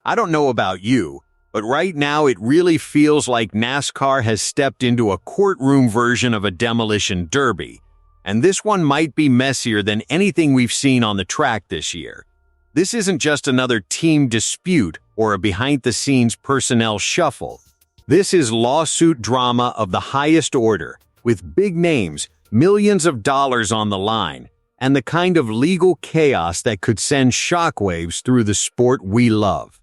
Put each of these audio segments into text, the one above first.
I don't know about you, but right now it really feels like NASCAR has stepped into a courtroom version of a demolition derby, and this one might be messier than anything we've seen on the track this year. This isn't just another team dispute or a behind-the-scenes personnel shuffle. This is lawsuit drama of the highest order, with big names, millions of dollars on the line, and the kind of legal chaos that could send shockwaves through the sport we love.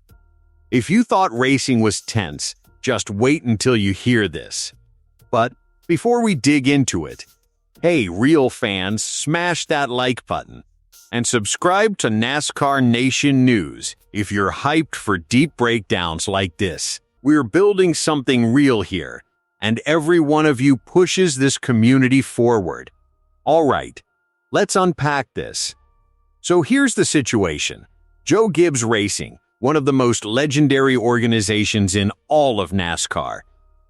If you thought racing was tense, just wait until you hear this. But before we dig into it, hey, real fans, smash that like button and subscribe to NASCAR Nation News if you're hyped for deep breakdowns like this. We're building something real here, and every one of you pushes this community forward. All right, let's unpack this. So here's the situation. Joe Gibbs Racing, one of the most legendary organizations in all of NASCAR,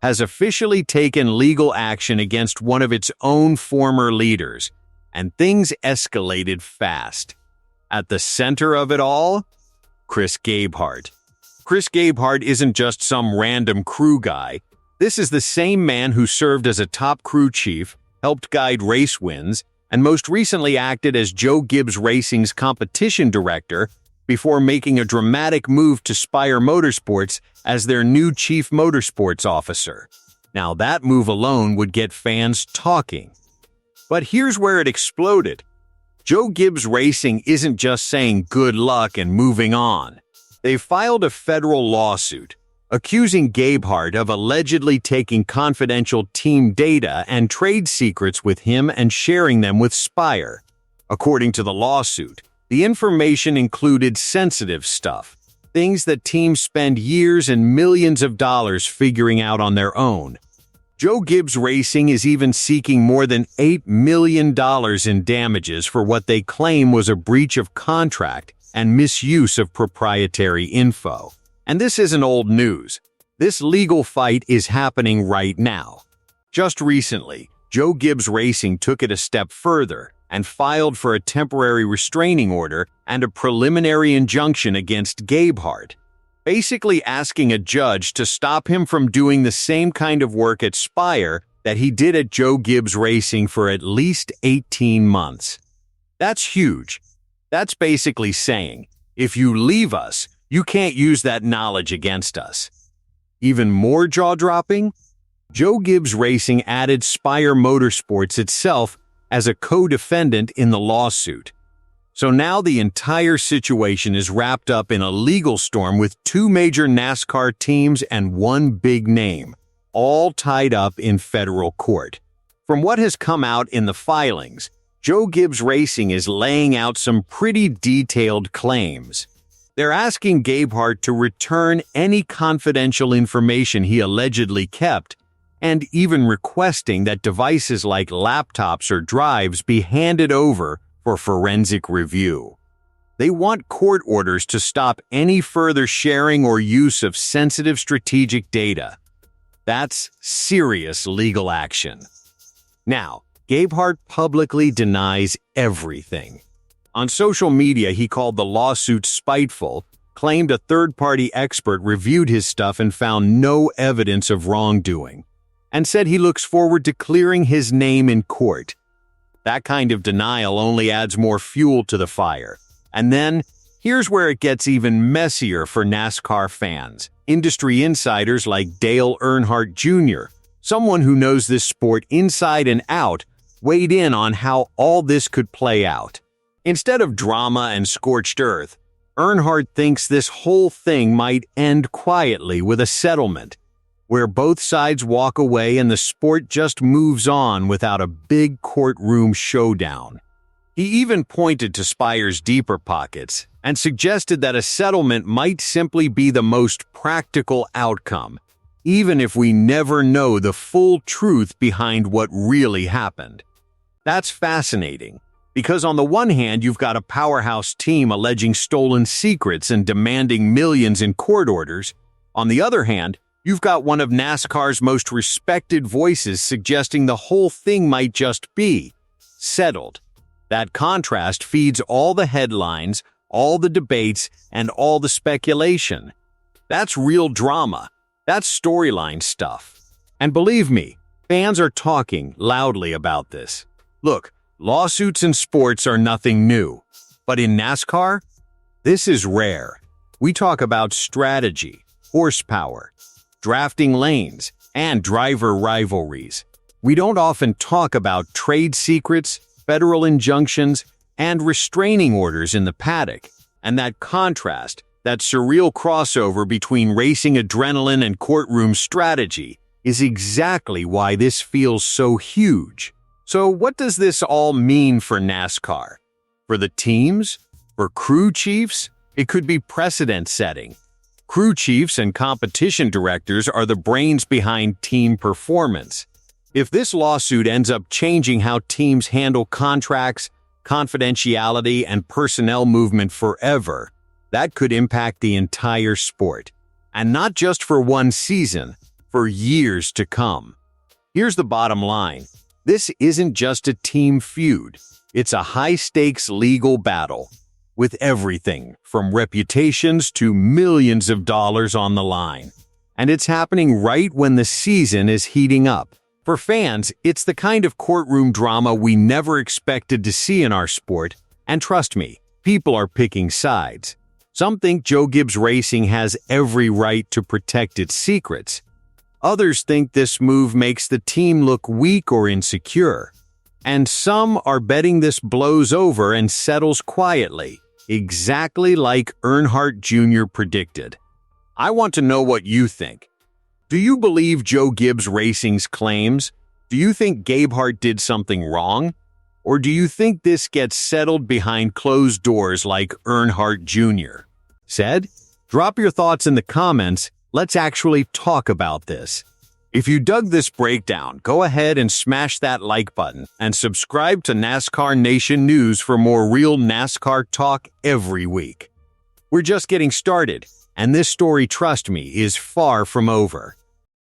has officially taken legal action against one of its own former leaders, and things escalated fast. At the center of it all, Chris Gabehart. Chris Gabehart isn't just some random crew guy. This is the same man who served as a top crew chief, helped guide race wins, and most recently acted as Joe Gibbs Racing's competition director before making a dramatic move to Spire Motorsports as their new chief motorsports officer. Now that move alone would get fans talking. But here's where it exploded. Joe Gibbs Racing isn't just saying good luck and moving on. They filed a federal lawsuit, accusing Gabehart of allegedly taking confidential team data and trade secrets with him and sharing them with Spire. According to the lawsuit, the information included sensitive stuff, things that teams spend years and millions of dollars figuring out on their own. Joe Gibbs Racing is even seeking more than $8 million in damages for what they claim was a breach of contract and misuse of proprietary info. And this isn't old news. This legal fight is happening right now. Just recently, Joe Gibbs Racing took it a step further and filed for a temporary restraining order and a preliminary injunction against Gabehart, basically asking a judge to stop him from doing the same kind of work at Spire that he did at Joe Gibbs Racing for at least 18 months. That's huge. That's basically saying, if you leave us, you can't use that knowledge against us. Even more jaw-dropping? Joe Gibbs Racing added Spire Motorsports itself as a co-defendant in the lawsuit. So now the entire situation is wrapped up in a legal storm with two major NASCAR teams and one big name, all tied up in federal court. From what has come out in the filings, Joe Gibbs Racing is laying out some pretty detailed claims. They're asking Gabehart to return any confidential information he allegedly kept, and even requesting that devices like laptops or drives be handed over for forensic review. They want court orders to stop any further sharing or use of sensitive strategic data. That's serious legal action. Now, Gabehart publicly denies everything. On social media, he called the lawsuit spiteful, claimed a third-party expert reviewed his stuff and found no evidence of wrongdoing, and said he looks forward to clearing his name in court. That kind of denial only adds more fuel to the fire. And then, here's where it gets even messier for NASCAR fans. Industry insiders like Dale Earnhardt Jr., someone who knows this sport inside and out, weighed in on how all this could play out. Instead of drama and scorched earth, Earnhardt thinks this whole thing might end quietly with a settlement, where both sides walk away and the sport just moves on without a big courtroom showdown. He even pointed to Spire's deeper pockets and suggested that a settlement might simply be the most practical outcome, even if we never know the full truth behind what really happened. That's fascinating, because on the one hand, you've got a powerhouse team alleging stolen secrets and demanding millions in court orders. On the other hand, you've got one of NASCAR's most respected voices suggesting the whole thing might just be settled. That contrast feeds all the headlines, all the debates, and all the speculation. That's real drama. That's storyline stuff. And believe me, fans are talking loudly about this. Look, lawsuits in sports are nothing new. But in NASCAR, this is rare. We talk about strategy, horsepower, drafting lanes, and driver rivalries. We don't often talk about trade secrets, federal injunctions, and restraining orders in the paddock. And that contrast, that surreal crossover between racing adrenaline and courtroom strategy, is exactly why this feels so huge. So what does this all mean for NASCAR? For the teams? For crew chiefs? It could be precedent-setting. Crew chiefs and competition directors are the brains behind team performance. If this lawsuit ends up changing how teams handle contracts, confidentiality, and personnel movement forever, that could impact the entire sport. And not just for one season, for years to come. Here's the bottom line. This isn't just a team feud. It's a high-stakes legal battle, with everything from reputations to millions of dollars on the line. And it's happening right when the season is heating up. For fans, it's the kind of courtroom drama we never expected to see in our sport, and trust me, people are picking sides. Some think Joe Gibbs Racing has every right to protect its secrets. Others think this move makes the team look weak or insecure. And some are betting this blows over and settles quietly, exactly like Earnhardt Jr. predicted. I want to know what you think. Do you believe Joe Gibbs Racing's claims? Do you think Gabehart did something wrong? Or do you think this gets settled behind closed doors like Earnhardt Jr. said? Drop your thoughts in the comments. Let's actually talk about this. If you dug this breakdown, go ahead and smash that like button and subscribe to NASCAR Nation News for more real NASCAR talk every week. We're just getting started, and this story, trust me, is far from over.